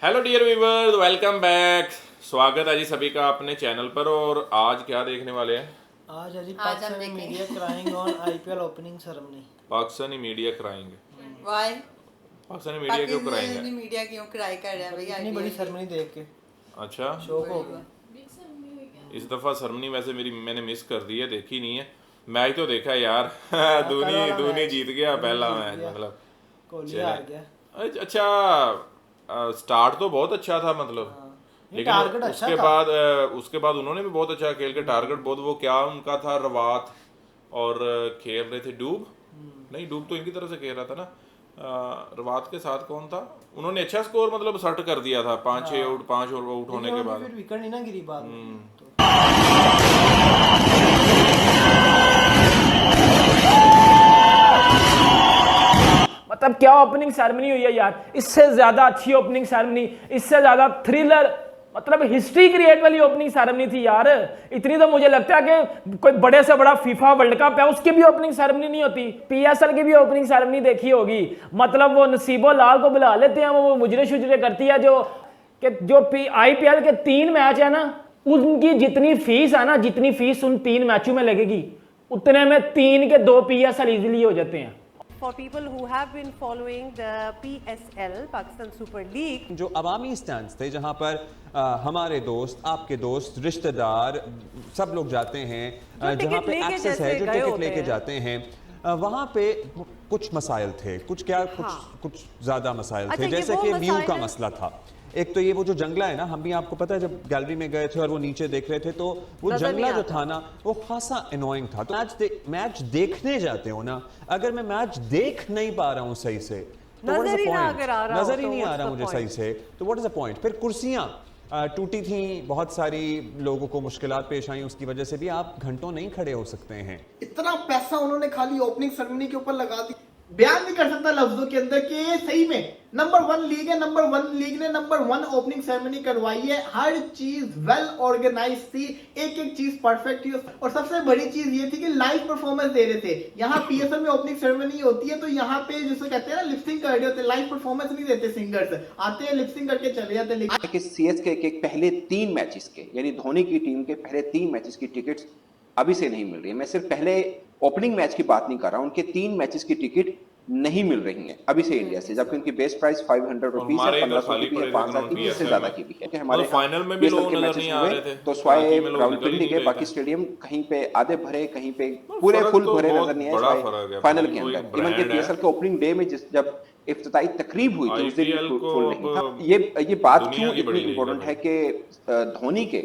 Hello dear viewers, welcome back. स्वागत है जी सभी का अपने चैनल पर। और आज क्या देखने वाले हैं? आज है जी आज हम पाकिस्तानी देखेंगे। Media crying on IPL opening ceremony. Pakistani media कराएंगे। वाई पाकिस्तानी मीडिया क्यों कराएंगे? पाकिस्तानी मीडिया क्यों क्राई कर रहा है भाई इतनी बड़ी IPL की? सेरेमनी देख के अच्छा, शौक हो गया। इस दफ़ा सेरेमनी वैसे मैंने मिस कर दी है, देखी नहीं है। मैच तो देखा है यार। कल वाला धोनी मैच, जीत गया धोनी पहला जीत मैच, गया, मतलब कोहली चले। हार गया। अच्छा, स्टार्ट तो बहुत अच्छा था मतलब, हाँ, ये लेकिन टारगेट अच्छा उसके था। बाद उसके बाद उन्होंने भी बहुत अच्छा खेल के टारगेट बहुत, वो क्या उनका था, रवात और खेल रहे थे डूब। नहीं, डूब तो इनकी तरफ से खेल रहा था ना। रवात के साथ कौन था? उन्होंने अच्छा स्कोर मतलब सेट कर दिया था, 5-6 आउट, 5 और आउट होने के बाद। फिर विकेट नहीं ना गिरी बाद में तो। मतलब क्या ओपनिंग सेरेमनी हुई है यार, इससे ज्यादा अच्छी ओपनिंग सेरेमनी, इससे ज्यादा थ्रिलर, मतलब हिस्ट्री क्रिएट वाली ओपनिंग सेरेमनी थी यार। इतनी तो मुझे लगता है कि कोई बड़े से बड़ा फीफा वर्ल्ड कप है उसकी भी ओपनिंग सेरेमनी नहीं होती। पीएसएल की भी ओपनिंग सेरेमनी देखी होगी, मतलब वो नसीबो लाल को बुला लेते हैं, वो मुजरे शुजरे करती है जो आईपीएल के 3 मैच है ना, उनकी जितनी फीस है ना, जितनी फीस उन 3 मैचों में लगेगी उतने में 3 के 2 पीएसएल इजीली हो जाते हैं। For people who have been following the PSL, Pakistan Super League, जो अवामी स्टैंड्स थे जहां पर हमारे दोस्त, आपके दोस्त, रिश्तेदार सब लोग जाते हैं, जहां पे एक्सेस है, जो टिकट लेके जाते हैं, वहां पे कुछ मसाइल थे, कुछ ज्यादा मसाइल थे, जैसे कि व्यू का मसला था। एक तो ये वो जो जंगला है ना, हम भी आपको पता है जब गैलरी में गए थे और वो नीचे देख रहे थे तो वो जंगला जो था ना वो खासा अनोइंग था। तो मैच देखने जाते हो ना, अगर मैं मैच देख नहीं पा रहा हूँ सही से तो नजर ही नहीं आ रहा मुझे सही से, तो व्हाट इज द पॉइंट। फिर कुर्सियां टूटी थी, बहुत सारी लोगों को मुश्किलात पेश आई, उसकी वजह से भी आप घंटों नहीं खड़े हो सकते हैं। इतना पैसा उन्होंने खाली ओपनिंग सेरेमनी के ऊपर लगा दिया, बयान नहीं कर सकता लफ्जों के अंदर कि ये सही में नंबर 1 लीग है। नंबर 1 लीग ने नंबर 1 ओपनिंग सेरेमनी करवाई है। हर चीज वेल ऑर्गेनाइज थी, एक एक चीज परफेक्ट थी, और सबसे बड़ी चीज ये थी कि लाइव परफॉर्मेंस दे रहे थे। यहाँ पीएसएल में ओपनिंग सेरेमनी होती है तो यहाँ पे जिसे कहते हैं ना लिपसिंग कर रहे होते, लाइव परफॉर्मेंस नहीं देते। सिंगर्स आते हैं, लिपसिंग करके चले जाते हैं। लेकिन सीएसके के पहले 3 मैचेस के, यानी धोनी की टीम के पहले 3 मैचेस की टिकट्स अभी से नहीं मिल रही है। मैं सिर्फ पहले ओपनिंग मैच की बात नहीं कर रहा हूं, उनके 3 मैचेस की टिकट नहीं मिल रही है अभी से इंडिया से, जबकि उनकी बेस्ट प्राइस 500 रुपीज है, 1500 की भी है, 5000 की भी, इससे ज्यादा की भी है। हमारे फाइनल में भी लोग नजर नहीं आ रहे थे, तो स्वाए रावलपिंडी के बाकी स्टेडियम कहीं पे आधे भरे, कहीं पे पूरे फुल भरे नजर नहीं आए फाइनल के अंदर। इवन के पीएसएल के ओपनिंग डे में जब इफ्तिताई तकरीब हुई थी उस दिन फुल नहीं था। ये बात क्यों इतनी इंपॉर्टेंट है कि धोनी के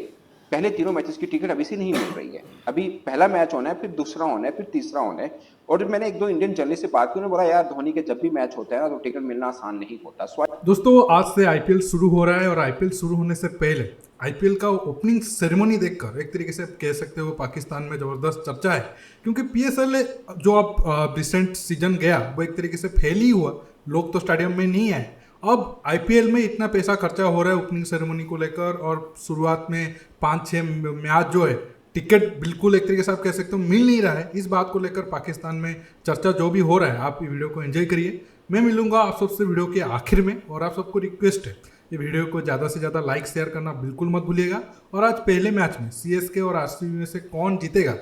पहले 3 मैचेस की टिकट अभी से नहीं मिल रही है। अभी पहला मैच होना है, फिर दूसरा होना है, फिर तीसरा होना है। और मैंने 1-2 इंडियन जर्नलिस्ट से बात की, उन्होंने बोला यार धोनी के जब भी मैच होता है ना तो टिकट मिलना आसान नहीं होता। दोस्तों, आज से आईपीएल शुरू हो रहा है और आईपीएल शुरू होने से पहले आईपीएल का ओपनिंग सेरेमनी देखकर एक तरीके से कह सकते हो पाकिस्तान में ज़बरदस्त चर्चा है, क्योंकि पीएसएल जो अब रिसेंट सीजन गया वो एक तरीके से फेल ही हुआ, लोग तो स्टेडियम में नहीं आए। अब आईपीएल में इतना पैसा खर्चा हो रहा है ओपनिंग सेरेमनी को लेकर, और शुरुआत में 5-6 मैच जो है टिकट बिल्कुल एक तरीके से आप कह सकते हो मिल नहीं रहा है। इस बात को लेकर पाकिस्तान में चर्चा जो भी हो रहा है, आप वीडियो को एंजॉय करिए। मैं मिलूंगा आप सबसे वीडियो के आखिर में, और आप सबको रिक्वेस्ट है ये वीडियो को ज़्यादा से ज़्यादा लाइक शेयर करना बिल्कुल मत भूलिएगा। और आज पहले मैच में सीएसके और आरसीबी में से कौन जीतेगा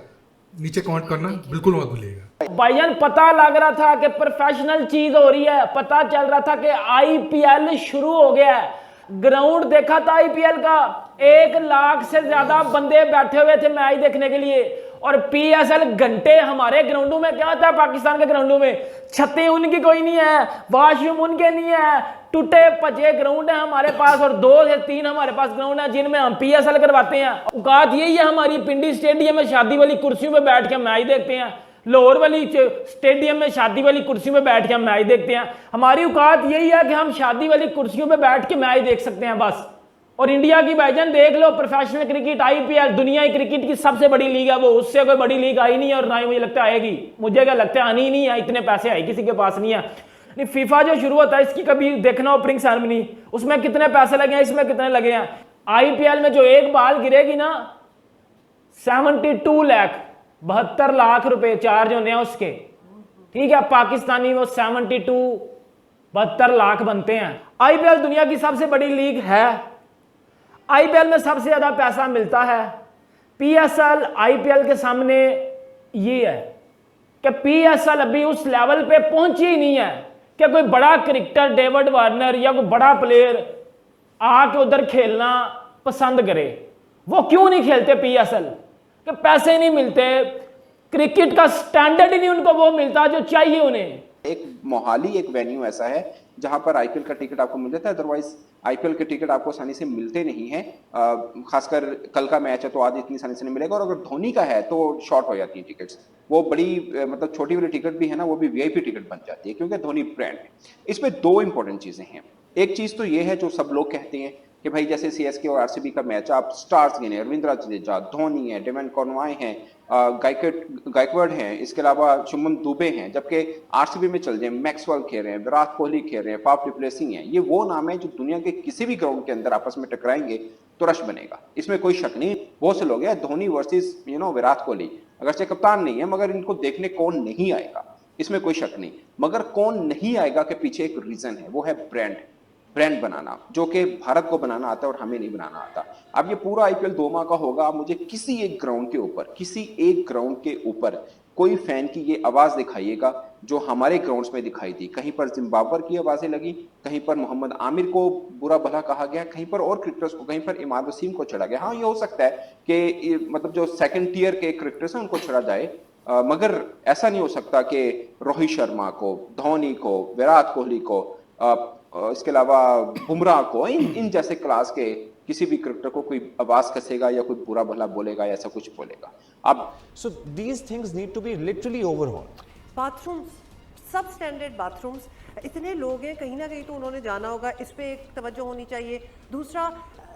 नीचे कमेंट करना बिल्कुल मत भूलिएगा। भाईजान पता लग रहा था कि प्रोफेशनल चीज हो रही है, पता चल रहा था कि आईपीएल शुरू हो गया है। ग्राउंड देखा था आईपीएल का, 1 लाख से ज्यादा बंदे बैठे हुए थे मैच देखने के लिए। और पीएसएल घंटे हमारे ग्राउंडों में क्या होता है, पाकिस्तान के ग्राउंडों में छतें उनकी कोई नहीं है, वॉशरूम उनके नहीं है, टूटे पचे ग्राउंड है हमारे पास, और 2 से 3 हमारे पास ग्राउंड है जिनमें हम पीएसएल करवाते हैं। औकात यही है हमारी, पिंडी स्टेडियम में शादी वाली कुर्सियों पे बैठ के मैच देखते हैं, लाहौर वाली स्टेडियम में शादी वाली कुर्सियों पे बैठ के हम मैच देखते हैं। हमारी औकात यही है कि हम शादी वाली कुर्सियों पे बैठ के मैच देख सकते हैं बस। और इंडिया की भाईजान देख लो, प्रोफेशनल क्रिकेट आईपीएल दुनिया की क्रिकेट की सबसे बड़ी लीग है वो, उससे कोई बड़ी लीग आई नहीं है, और ना ही मुझे लगता है आएगी। मुझे क्या लगता है आनी ही नहीं है, इतने पैसे आए किसी के पास नहीं है। नहीं, फीफा जो शुरू होता है इसकी कभी देखना ओपनिंग सेरेमनी, उसमें कितने पैसे लगे हैं, इसमें कितने लगे हैं। आईपीएल में जो एक बाल गिरेगी ना 72 लाख 72 लाख रुपए चार्ज होने हैं उसके, ठीक है। पाकिस्तानी वो 72 72 लाख बनते हैं। आईपीएल दुनिया की सबसे बड़ी लीग है, आईपीएल में सबसे ज्यादा पैसा मिलता है। पीएसएल आईपीएल के सामने ये है कि पीएसएल अभी उस लेवल पे पहुंची ही नहीं है कि कोई बड़ा क्रिकेटर डेविड वार्नर या कोई बड़ा प्लेयर आके उधर खेलना पसंद करे। वो क्यों नहीं खेलते पीएसएल? कि पैसे नहीं मिलते, क्रिकेट का स्टैंडर्ड ही नहीं उनको वो मिलता जो चाहिए उन्हें। एक मोहाली एक वेन्यू ऐसा है जहां पर आईपीएल का टिकट आपको मिल जाता है, अदरवाइज आईपीएल के टिकट आपको आसानी से मिलते नहीं है। खासकर कल का मैच है तो आज इतनी आसानी से नहीं मिलेगा, और अगर धोनी का है तो शॉर्ट हो जाती है टिकट्स। वो बड़ी मतलब छोटी वाली टिकट भी है ना, वो भी वीआईपी टिकट बन जाती है क्योंकि धोनी ब्रांड है। इसमें दो इंपॉर्टेंट चीजें हैं। एक चीज तो ये है जो सब लोग कहते हैं कि भाई जैसे सीएसके और आरसीबी का मैच, आप स्टार्स गिने, रविंद्र जडेजा, धोनी है, डेवन कॉर्नवाई हैं, गायकवाड हैं, इसके अलावा शुभमन दुबे हैं, जबकि आरसीबी में चल जाए मैक्सवेल खेल रहे हैं, विराट कोहली खेल रहे हैं, फाफ डुप्लेसी हैं। ये वो नाम है जो दुनिया के किसी भी ग्राउंड के अंदर आपस में टकराएंगे तो रश बनेगा, इसमें कोई शक नहीं। बहुत से लोग हैं धोनी वर्सेस विराट कोहली, अगरचे कप्तान नहीं है मगर इनको देखने कौन नहीं आएगा, इसमें कोई शक नहीं। मगर कौन नहीं आएगा के पीछे एक रीजन है, वो है ब्रांड बनाना, जो कि भारत को बनाना आता है और हमें नहीं बनाना आता। अब ये पूरा आईपीएल 2 माह का होगा, आप मुझे किसी एक ग्राउंड के ऊपर कोई फैन की ये आवाज दिखाइएगा जो हमारे ग्राउंड्स में दिखाई दी। कहीं पर जिम्बाब्वे की आवाजें लगी, कहीं पर मोहम्मद आमिर को बुरा भला कहा गया, कहीं पर और क्रिकेटर्स को, कहीं पर इमाद वसीम को चढ़ा गया। हाँ, ये हो सकता है कि मतलब जो सेकंड टियर के क्रिकेटर्स हैं उनको चढ़ा जाए, मगर ऐसा नहीं हो सकता कि रोहित शर्मा को, धोनी को, विराट कोहली को, इसके अलावा बुमराह को, इन जैसे क्लास के किसी भी क्रिकेटर को कोई आवाज कसेगा या कोई बुरा भला बोलेगा, ऐसा कुछ बोलेगा। अब so these things need to be literally overhauled. Bathrooms, substandard bathrooms, इतने लोग हैं, कहीं ना कहीं तो उन्होंने जाना होगा, इस पे एक तवज्जो होनी चाहिए। दूसरा,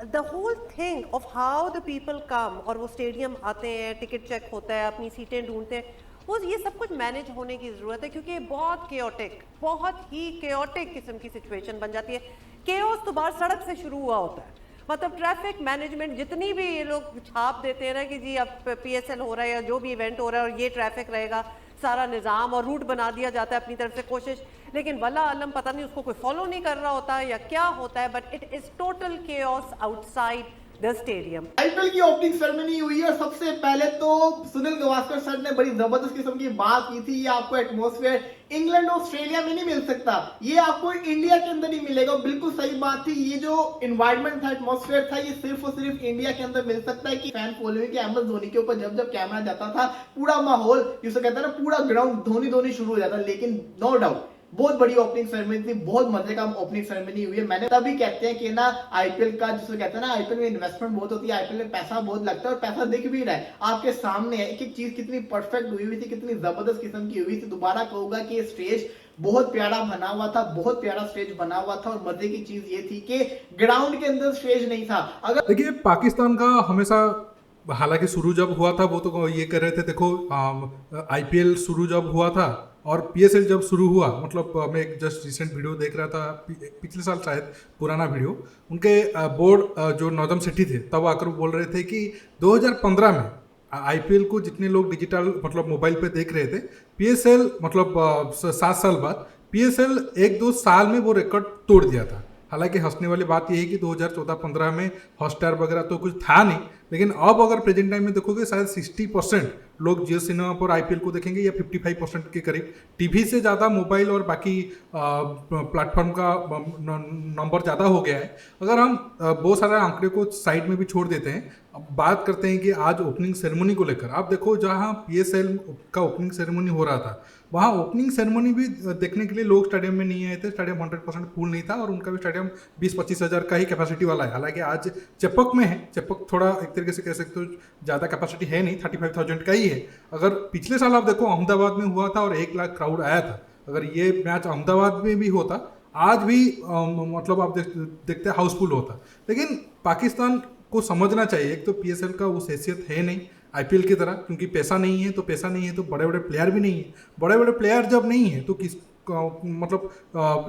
the whole thing of how the people come, और वो स्टेडियम आते हैं, टिकट चेक होता है, अपनी सीटें ढूंढते हैं, वो ये सब कुछ मैनेज होने की ज़रूरत है, क्योंकि बहुत ही केओटिक किस्म की सिचुएशन बन जाती है। केओस तो बाहर सड़क से शुरू हुआ होता है, मतलब ट्रैफिक मैनेजमेंट जितनी भी ये लोग छाप देते हैं ना कि जी अब पीएसएल हो रहा है या जो भी इवेंट हो रहा है और ये ट्रैफिक रहेगा, सारा निज़ाम और रूट बना दिया जाता है अपनी तरफ से कोशिश, लेकिन वल्ला आलम पता नहीं उसको कोई फॉलो नहीं कर रहा होता है या क्या होता है, but it is total chaos outside the stadium. IPL की ओपनिंग सेरेमनी हुई है। सबसे पहले तो सुनील गावस्कर सर ने बड़ी जबरदस्त किस्म की बात की थी, ये आपको एटमॉस्फेयर इंग्लैंड और ऑस्ट्रेलिया में नहीं मिल सकता, ये आपको इंडिया के अंदर ही मिलेगा। बिल्कुल सही बात थी, ये जो एनवायरनमेंट था, एटमॉस्फेयर था, ये सिर्फ और सिर्फ इंडिया के अंदर मिल सकता है। कि फैन फॉलोइंग के एमएस धोनी के ऊपर जब कैमरा जाता था, पूरा माहौल जिसे कहता है ना, पूरा ग्राउंड धोनी शुरू हो जाता। लेकिन नो डाउट बहुत बड़ी ओपनिंग सेरेमनी थी, बहुत मजे का ओपनिंग सेरेमनी हुई है। मैंने तभी कहते हैं कि ना आईपीएल का जिसे कहते हैं ना, आईपीएल में इन्वेस्टमेंट बहुत होती है, आईपीएल में पैसा बहुत लगता है और पैसा दिख भी रहा है आपके सामने है। एक एक चीज कितनी परफेक्ट हुई हुई थी, कितनी जबरदस्त किस्म की हुई थी। दोबारा कहूंगा कि स्टेज बहुत प्यारा बना हुआ था, बहुत प्यारा स्टेज बना हुआ था। और मजे की चीज ये थी कि ग्राउंड के अंदर स्टेज नहीं था। अगर देखिए पाकिस्तान का हमेशा, हालांकि शुरू जब हुआ था वो तो ये कर रहे थे, देखो आईपीएल शुरू जब हुआ था और पीएसएल जब शुरू हुआ, मतलब मैं एक जस्ट रिसेंट वीडियो देख रहा था, पिछले साल शायद, पुराना वीडियो, उनके बोर्ड जो नौजम सेठी थे तब आकर बोल रहे थे कि 2015 में आईपीएल को जितने लोग डिजिटल मतलब मोबाइल पे देख रहे थे, पीएसएल मतलब 7 साल बाद पीएसएल 1-2 साल में वो रिकॉर्ड तोड़ दिया था। हालांकि हंसने वाली बात यह है कि 2014-15 में हॉटस्टार वगैरह तो कुछ था नहीं, लेकिन अब अगर प्रेजेंट टाइम में देखोगे शायद 60% लोग जियो सिनेमा पर आईपीएल को देखेंगे या 55% के करीब टीवी से ज़्यादा मोबाइल और बाकी प्लेटफॉर्म का नंबर ज़्यादा हो गया है। अगर हम बहुत सारे आंकड़े को साइड में भी छोड़ देते हैं, अब बात करते हैं कि आज ओपनिंग सेरेमनी को लेकर। आप देखो जहाँ पीएसएल का ओपनिंग सेरेमनी हो रहा था, वहाँ ओपनिंग सेरेमनी भी देखने के लिए लोग स्टेडियम में नहीं आए थे। स्टेडियम 100% फुल नहीं था और उनका भी स्टेडियम 20-25 हज़ार का ही कैपेसिटी वाला है। हालांकि आज चेपक में है, चेपक थोड़ा एक तरीके से कह सकते हो ज़्यादा कैपेसिटी है नहीं, 35,000 का ही है। अगर पिछले साल आप देखो अहमदाबाद में हुआ था और 1 लाख क्राउड आया था, अगर ये मैच अहमदाबाद में भी होता आज भी मतलब आप देखते हाउसफुल होता। लेकिन पाकिस्तान को समझना चाहिए, एक तो पीएसएल का उस हैसियत है नहीं आईपीएल की तरह, क्योंकि पैसा नहीं है तो बड़े बड़े प्लेयर भी नहीं है। बड़े बड़े प्लेयर जब नहीं है तो किस मतलब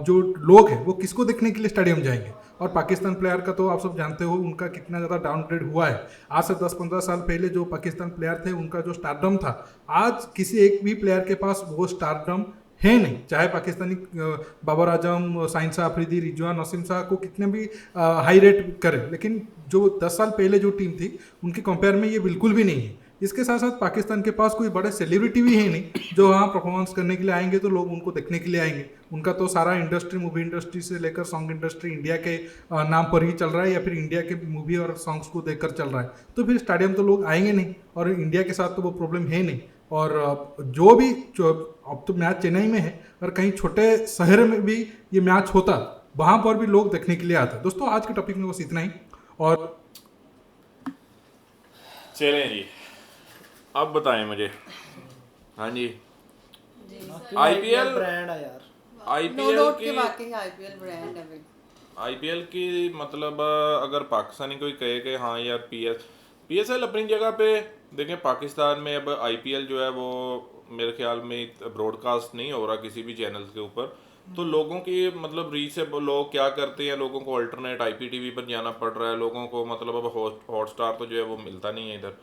जो लोग हैं वो किसको देखने के लिए स्टेडियम जाएंगे। और पाकिस्तान प्लेयर का तो आप सब जानते हो उनका कितना ज़्यादा डाउनग्रेड हुआ है। आज से 10-15 साल पहले जो पाकिस्तान प्लेयर थे उनका जो स्टारडम था, आज किसी एक भी प्लेयर के पास वो स्टारडम है नहीं, चाहे पाकिस्तानी बाबर आजम, साइन शाह अफरीदी, रिजवान, नसीम शाह को कितने भी हाई रेट करें, लेकिन जो 10 साल पहले जो टीम थी उनके कंपेयर में ये बिल्कुल भी नहीं है। इसके साथ साथ पाकिस्तान के पास कोई बड़े सेलिब्रिटी भी है नहीं जो वहाँ परफॉर्मेंस करने के लिए आएंगे तो लोग उनको देखने के लिए आएंगे। उनका तो सारा इंडस्ट्री, मूवी इंडस्ट्री से लेकर सॉन्ग इंडस्ट्री इंडिया के नाम पर ही चल रहा है, या फिर इंडिया के मूवी और सॉन्ग्स को देखकर चल रहा है, तो फिर स्टेडियम तो लोग आएंगे नहीं, और इंडिया के साथ तो वो प्रॉब्लम है नहीं। और जो भी अब तो मैच चेन्नई में है, और कहीं छोटे शहर में भी ये मैच होता, वहाँ पर भी लोग देखने के लिए आते। दोस्तों आज के टॉपिक में बस इतना ही, और चलें जी, अब बताएं मुझे। हाँ जी, आईपीएल ब्रांड है यार, आईपीएल की वाकई आईपीएल ब्रांड है भाई। आईपीएल की मतलब अगर पाकिस्तानी कोई कहे कि हाँ यार पीएसएल अपनी जगह पे, देखें पाकिस्तान में अब आईपीएल जो है वो मेरे ख्याल में ब्रॉडकास्ट नहीं हो रहा किसी भी चैनल के ऊपर, तो लोगों की मतलब रीच से लोग क्या करते हैं, लोगों को अल्टरनेट आईपीटीवी पर जाना पड़ रहा है, लोगों को मतलब अब हॉटस्टार तो जो है वो मिलता नहीं है इधर,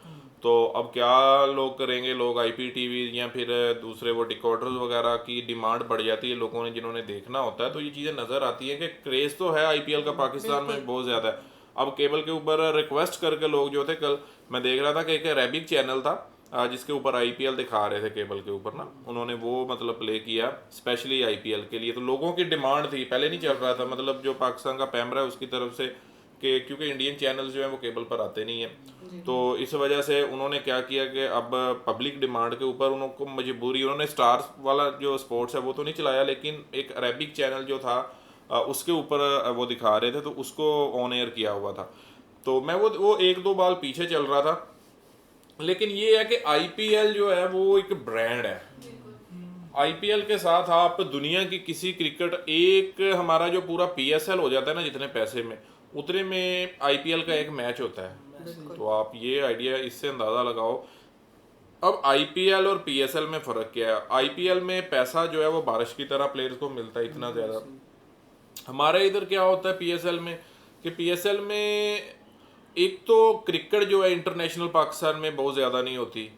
तो अब क्या लोग करेंगे, लोग आईपीटीवी या फिर दूसरे वो डिकोडर्स वगैरह की डिमांड बढ़ जाती है लोगों ने जिन्होंने देखना होता है, तो ये चीज़ें नज़र आती हैं कि क्रेज़ तो है आईपीएल का पाकिस्तान में बहुत ज़्यादा है। अब केबल के ऊपर रिक्वेस्ट करके लोग जो थे, कल मैं देख रहा था कि एक अरेबिक चैनल था जिसके ऊपर आईपीएल दिखा रहे थे केबल के ऊपर ना, उन्होंने वो मतलब प्ले किया स्पेशली आईपीएल के लिए, तो लोगों की डिमांड थी, पहले नहीं चल रहा था, मतलब जो पाकिस्तान का पैमरा है उसकी तरफ से कि क्योंकि इंडियन चैनल्स जो हैं वो केबल पर आते नहीं हैं, तो इस वजह से उन्होंने क्या किया कि अब पब्लिक डिमांड के ऊपर उनको मजबूरी, उन्होंने स्टार्स वाला जो स्पोर्ट्स है वो तो नहीं चलाया, लेकिन एक अरेबिक चैनल जो था उसके ऊपर वो दिखा रहे थे, तो उसको ऑन एयर किया हुआ था। तो मैं वो एक दो बाल पीछे चल रहा था, लेकिन ये है कि आईपीएल जो है वो एक ब्रांड है। आईपीएल के साथ आप दुनिया की किसी क्रिकेट, एक हमारा जो पूरा पीएसएल हो जाता है ना जितने पैसे में, उतने में आईपीएल का एक मैच होता है, तो आप ये आइडिया इससे अंदाज़ा लगाओ। अब आईपीएल और पीएसएल में फ़र्क क्या है, आईपीएल में पैसा जो है वो बारिश की तरह प्लेयर्स को मिलता है इतना ज़्यादा। हमारे इधर क्या होता है पीएसएल में कि पीएसएल में एक तो क्रिकेट जो है इंटरनेशनल पाकिस्तान में बहुत ज़्यादा नहीं होती।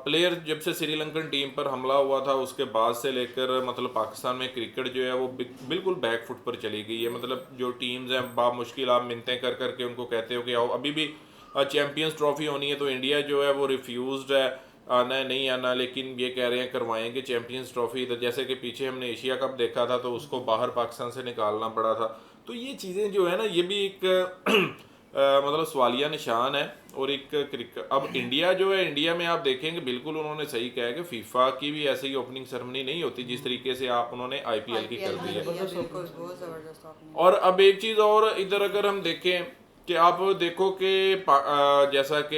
प्लेयर जब से श्रीलंकन टीम पर हमला हुआ था उसके बाद से लेकर मतलब पाकिस्तान में क्रिकेट जो है वो बिल्कुल बैक फुट पर चली गई है। मतलब जो टीम्स हैं बामुश्किल आप मिन्नतें कर करके उनको कहते हो कि आओ, अभी भी चैम्पियंस ट्रॉफी होनी है तो इंडिया जो है वो रिफ्यूज़्ड है, आना है नहीं आना, लेकिन ये कह रहे हैं करवाएंगे चैम्पियंस ट्रॉफी इधर। जैसे कि पीछे हमने एशिया कप देखा था तो उसको बाहर पाकिस्तान से निकालना पड़ा था। तो ये चीज़ें जो है ना ये भी एक मतलब सवालिया निशान है। और एक क्रिकेट, अब इंडिया जो है, इंडिया में आप देखेंगे बिल्कुल उन्होंने सही कहा है कि फीफा की भी ऐसी ओपनिंग सेरेमनी नहीं होती जिस तरीके से आप उन्होंने आईपीएल की कर दी है। और अब एक चीज़ और इधर अगर हम देखें कि आप देखो कि जैसा कि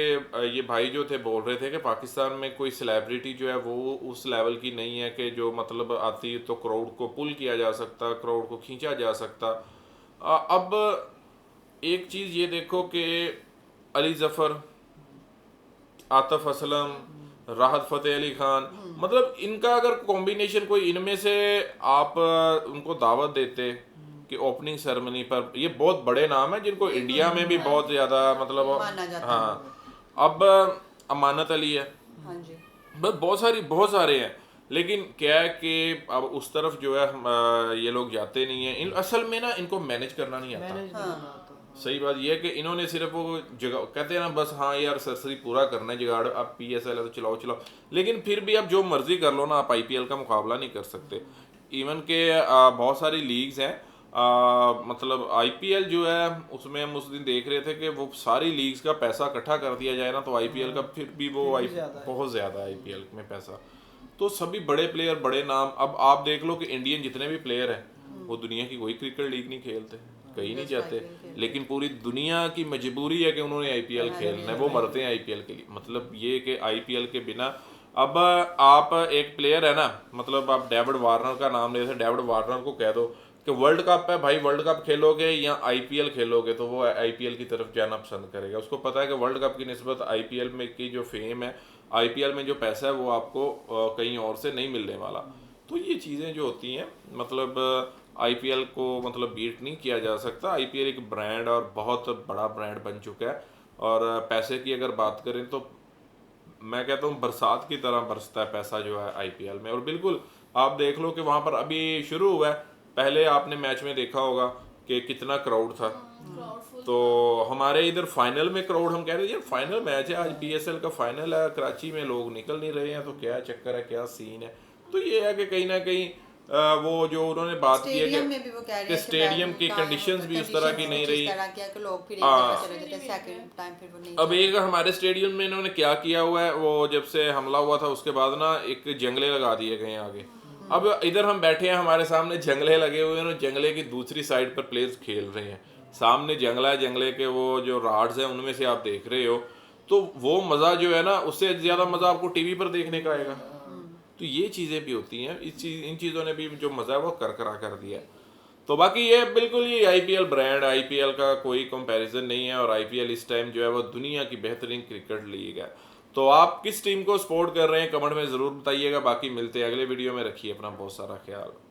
ये भाई जो थे बोल रहे थे कि पाकिस्तान में कोई सेलिब्रिटी जो है वो उस लेवल की नहीं है कि जो मतलब आती तो क्राउड को पुल किया जा सकता, क्राउड को खींचा जा सकता। अब एक चीज़ ये देखो कि अली जफ़र, आतिफ असलम, राहत फ़तेह अली खान, मतलब इनका अगर कॉम्बिनेशन कोई इनमें से आप उनको दावत देते कि ओपनिंग सेरेमनी पर, ये बहुत बड़े नाम हैं जिनको इंडिया में भी बहुत ज़्यादा मतलब हाँ। अब अमानत अली है, बस बहुत सारे हैं, लेकिन क्या है कि अब उस तरफ जो है ये लोग जाते नहीं हैं। असल में ना इनको मैनेज करना नहीं आता। सही बात यह है कि इन्होंने सिर्फ वो जगह कहते हैं ना बस हाँ यार सरसरी पूरा करना है जुगाड़, आप पीएसएल है तो चलाओ, लेकिन फिर भी आप जो मर्जी कर लो ना, आप आईपीएल का मुकाबला नहीं कर सकते। इवन के बहुत सारी लीग्स हैं, मतलब आईपीएल जो है उसमें हम उस दिन देख रहे थे कि वो सारी लीग्स का पैसा इकट्ठा कर दिया जाए ना तो आईपीएल का फिर भी वो बहुत ज़्यादा आईपीएल में पैसा, तो सभी बड़े प्लेयर बड़े नाम। अब आप देख लो कि इंडियन जितने भी प्लेयर हैं वो दुनिया की कोई क्रिकेट लीग नहीं खेलते, कहीं नहीं जाते, लेकिन पूरी दुनिया की मजबूरी है कि उन्होंने आईपीएल खेलना है, वो मरते हैं आईपीएल के लिए। मतलब ये कि आईपीएल के बिना, अब आप एक प्लेयर है ना, मतलब आप डेविड वार्नर का नाम लेते हैं, डेविड वार्नर को कह दो कि वर्ल्ड कप है भाई, वर्ल्ड कप खेलोगे या आईपीएल खेलोगे, तो वो आईपीएल की तरफ जाना पसंद करेगा। उसको पता है कि वर्ल्ड कप की निस्बत आईपीएल में की जो फेम है, आईपीएल में जो पैसा है वो आपको कहीं और से नहीं मिलने वाला। तो ये चीज़ें जो होती हैं, मतलब आईपीएल को मतलब बीट नहीं किया जा सकता। आईपीएल एक ब्रांड और बहुत बड़ा ब्रांड बन चुका है। और पैसे की अगर बात करें तो मैं कहता हूँ बरसात की तरह बरसता है पैसा जो है आईपीएल में। और बिल्कुल आप देख लो कि वहाँ पर अभी शुरू हुआ है, पहले आपने मैच में देखा होगा कि कितना क्राउड था। तो हमारे इधर फाइनल में क्राउड, हम कह रहे थे यार फाइनल मैच है आज, PSL का फाइनल है, कराची में लोग निकल नहीं रहे हैं, तो क्या चक्कर है, क्या सीन है। तो ये है कि कहीं ना कहीं वो जो उन्होंने बात की है कि स्टेडियम की कंडीशंस भी उस तरह की नहीं रही। अब एक हमारे स्टेडियम में इन्होंने क्या किया हुआ है, वो जब से हमला हुआ था उसके बाद ना एक जंगले लगा दिए गए आगे। अब इधर हम बैठे हैं, हमारे सामने जंगले लगे हुए हैं, जंगले की दूसरी साइड पर प्लेयर्स खेल रहे हैं, सामने जंगला है, जंगले के वो जो राड्स हैं उनमें से आप देख रहे हो, तो वो मज़ा जो है ना उससे ज़्यादा मज़ा आपको टीवी पर देखने का आएगा। तो ये चीज़ें भी होती हैं, इन चीज़ों ने भी जो मज़ा है वो करकरा कर दिया है। तो बाकी ये बिल्कुल ही IPL ब्रांड, IPL का कोई कंपैरिजन नहीं है, और IPL इस टाइम जो है वो दुनिया की बेहतरीन क्रिकेट लीग है। तो आप किस टीम को सपोर्ट कर रहे हैं कमेंट में ज़रूर बताइएगा। बाकी मिलते हैं अगले वीडियो में, रखिए अपना बहुत सारा ख्याल।